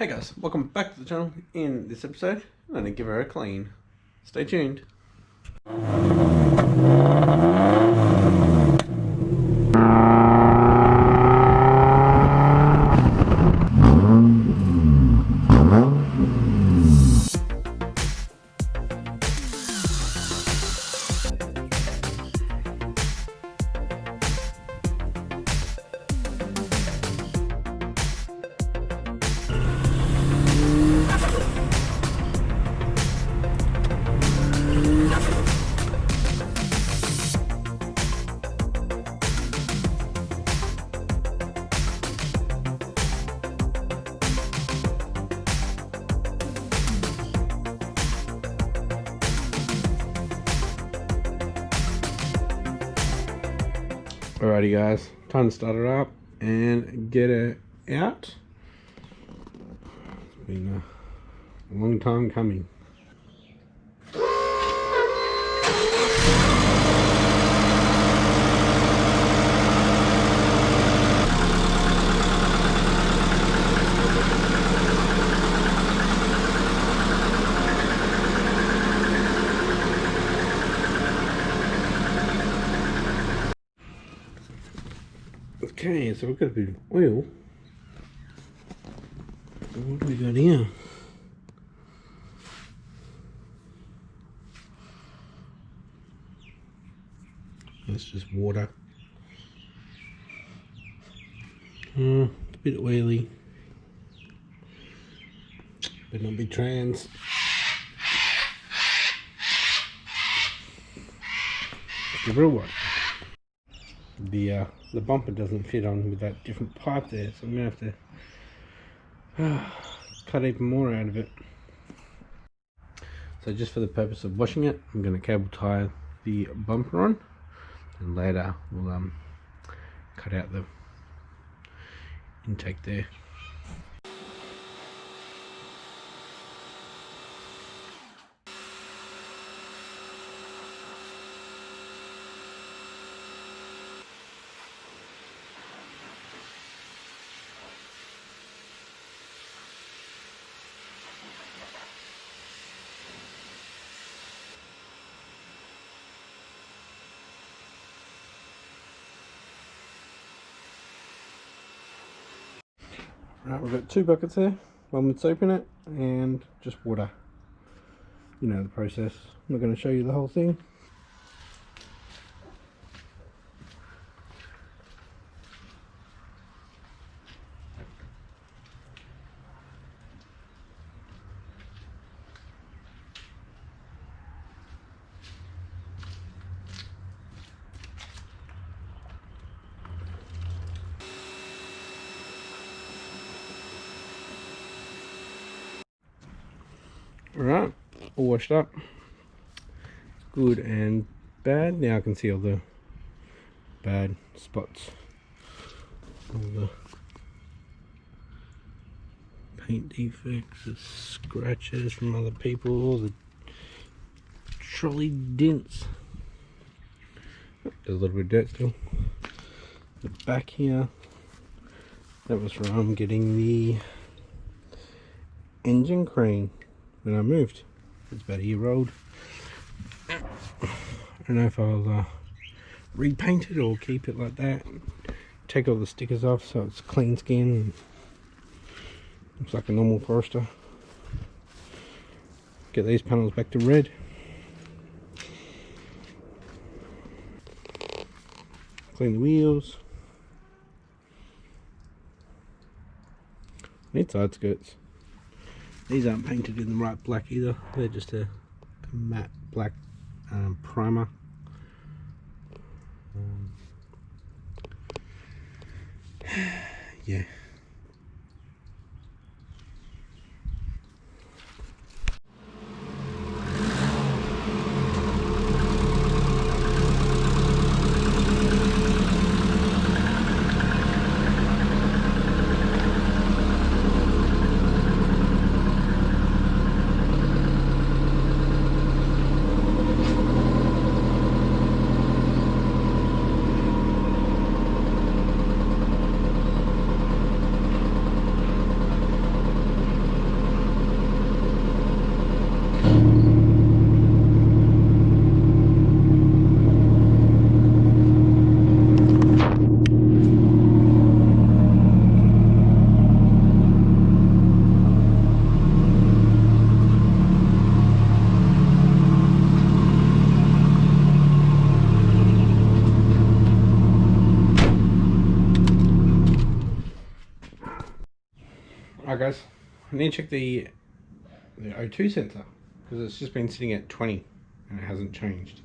Hey guys, welcome back to the channel. In this episode, I'm going to give her a clean. Stay tuned. Alrighty guys, time to start her up and get her out. It's been a long time coming. Okay, so we've got a bit of oil. What do we got here? That's just water. It's a bit oily. Better not be trans. The real one. The bumper doesn't fit on with that different pipe there, so I'm going to have to cut even more out of it. So just for the purpose of washing it, I'm going to cable tie the bumper on, and later we'll cut out the intake there. Right, we've got two buckets there, one with soap in it and just water. You know the process. I'm not going to show you the whole thing. Alright, all washed up, good and bad. Now I can see all the bad spots, all the paint defects, the scratches from other people, all the trolley dents. There's a little bit of dirt still. The back here, that was from getting the engine crane when I moved. It's about a year old. I don't know if I'll repaint it or keep it like that. Take all the stickers off so it's clean skin. Looks like a normal Forester. Get these panels back to red. Clean the wheels. Need side skirts. These aren't painted in the right black either. They're just a matte black primer. Yeah. Alright guys, I need to check the O2 sensor because it's just been sitting at 20 and it hasn't changed.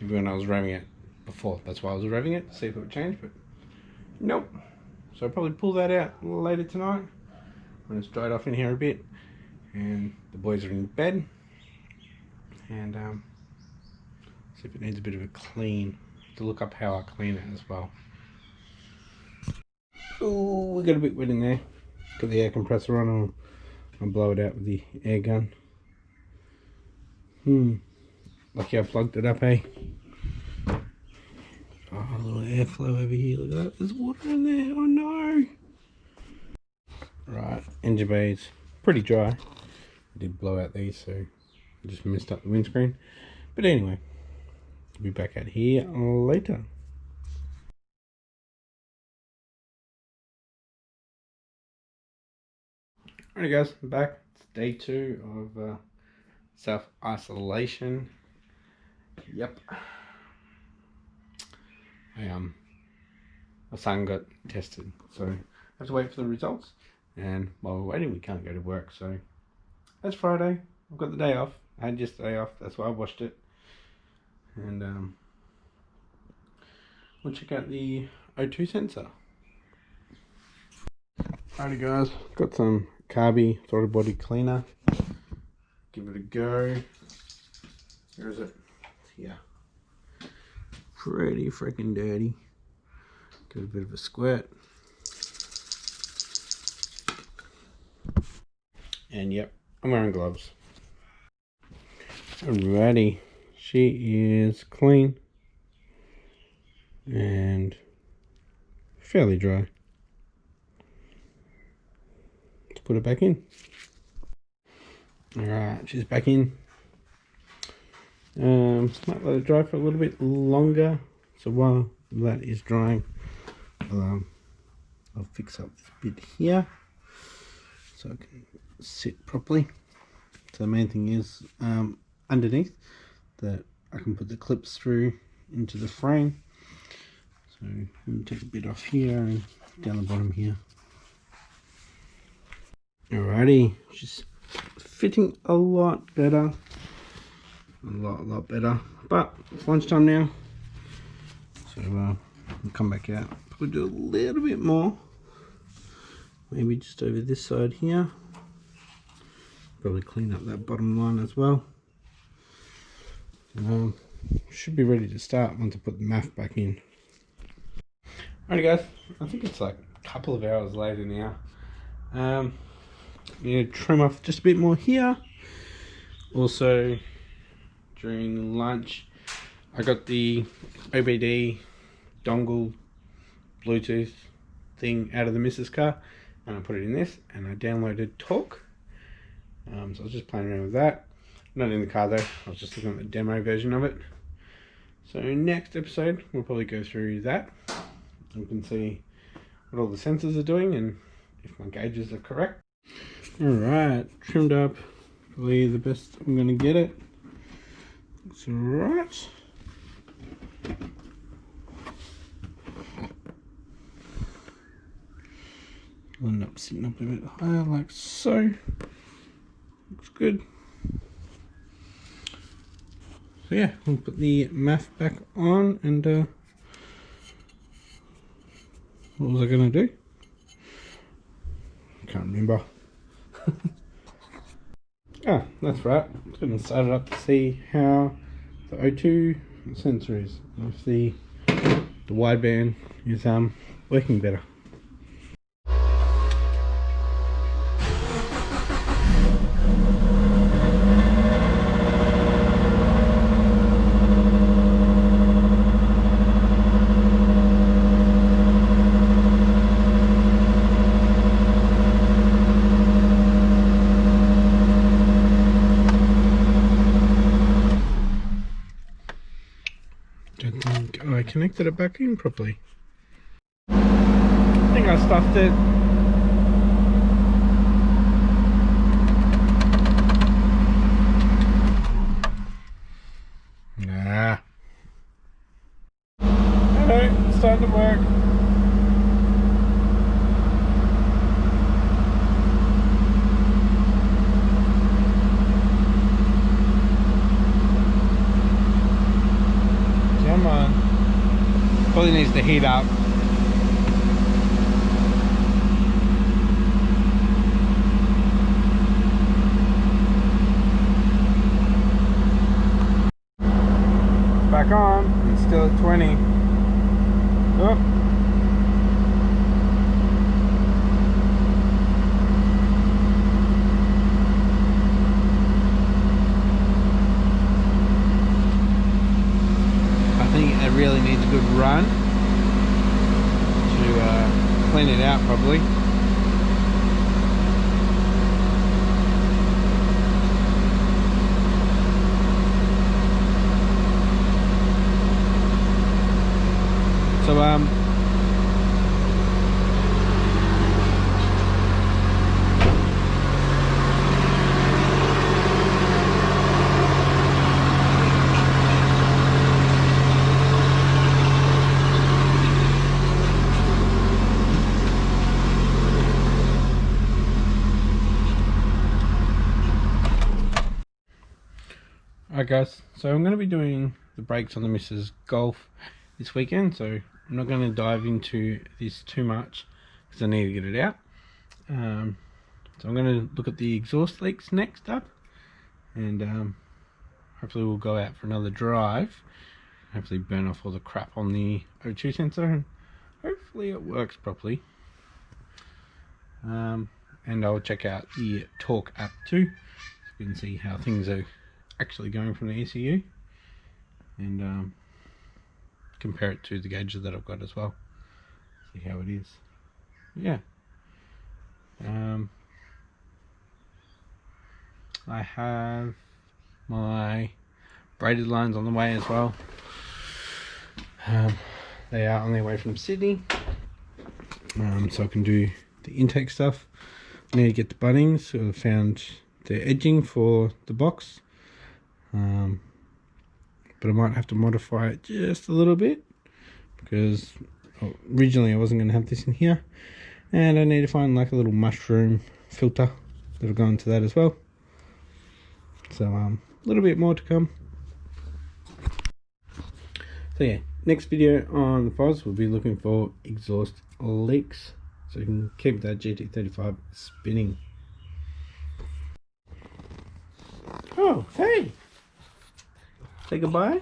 Even when I was revving it before, that's why I was revving it to see if it would change, but nope. So I'll probably pull that out later tonight when it's dried off in here a bit and the boys are in bed, and see if it needs a bit of a clean. To look up how I clean it as well. Oh, we got a bit wet in there. Got the air compressor on. I'll blow it out with the air gun. Lucky I plugged it up, eh? Oh, a little airflow over here. Look at that. There's water in there. Oh no. Right, engine bay's pretty dry. I did blow out these, so I just messed up the windscreen. But anyway, I'll be back out here later. Alright guys, I'm back. It's day 2 of self-isolation. Yep. My son got tested, so I have to wait for the results. And while we're waiting, we can't go to work, so that's Friday. I've got the day off. I had yesterday off, that's why I watched it. And we'll check out the O2 sensor. Alrighty guys, got some Carby throttle body cleaner. Give it a go. Where is it? Here. Pretty freaking dirty. Give it a bit of a squirt. And yep, I'm wearing gloves. Alrighty, she is clean and fairly dry. Let's put it back in. Alright, she's back in. Might let it dry for a little bit longer. So while that is drying, I'll fix up this bit here so it can sit properly. So the main thing is underneath that I can put the clips through into the frame. So let me take a bit off here and down the bottom here. Alrighty, she's fitting a lot better. A lot better. But it's lunchtime now, so we'll come back out. Probably do a little bit more. Maybe just over this side here. Probably clean up that bottom line as well. Should be ready to start once I put the MAF back in. Alright guys, I think it's like a couple of hours later now. Yeah, trim off just a bit more here. Also, during lunch, I got the OBD dongle Bluetooth thing out of the missus car, and I put it in this, and I downloaded Talk. So I was just playing around with that. Not in the car though, I was just looking at the demo version of it. So next episode, we'll probably go through that. You can see what all the sensors are doing and if my gauges are correct. Alright, trimmed up, probably the best I'm going to get it. Looks alright. I'll end up sitting up a bit higher like so. Looks good. So yeah, we'll put the MAF back on, and what was I going to do? I can't remember. Ah, that's right. I'm going to start it up to see how the O2 sensor is, and if the wideband is working better. I connected it back in properly. I think I stuffed it. Nah. Alright, it's starting to work. really needs to heat up. Back on, it's still at 20. Oh. I think it really needs a good run to clean it out probably. So alright guys, so I'm going to be doing the brakes on the Mrs. Golf this weekend, so I'm not going to dive into this too much because I need to get it out. So I'm going to look at the exhaust leaks next up, and hopefully we'll go out for another drive, hopefully burn off all the crap on the O2 sensor, and hopefully it works properly. And I'll check out the Torque app too, so we can see how things are actually going from the ECU, and compare it to the gauges that I've got as well, see how it is. Yeah, I have my braided lines on the way as well. They are on their way from Sydney, so I can do the intake stuff. I need to get the buttings, so I found the edging for the box, but I might have to modify it just a little bit because originally I wasn't going to have this in here, and I need to find like a little mushroom filter that'll go into that as well. So a little bit more to come. So yeah, next video on the POS we'll be looking for exhaust leaks, so you can keep that GT35 spinning. Oh, hey! Say goodbye.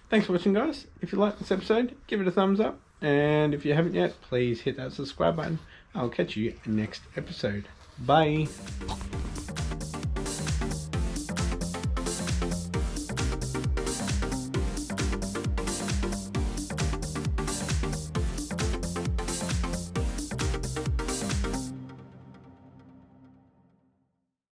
Thanks for watching guys. If you liked this episode, give it a thumbs up, and if you haven't yet, please hit that subscribe button. I'll catch you next episode. Bye!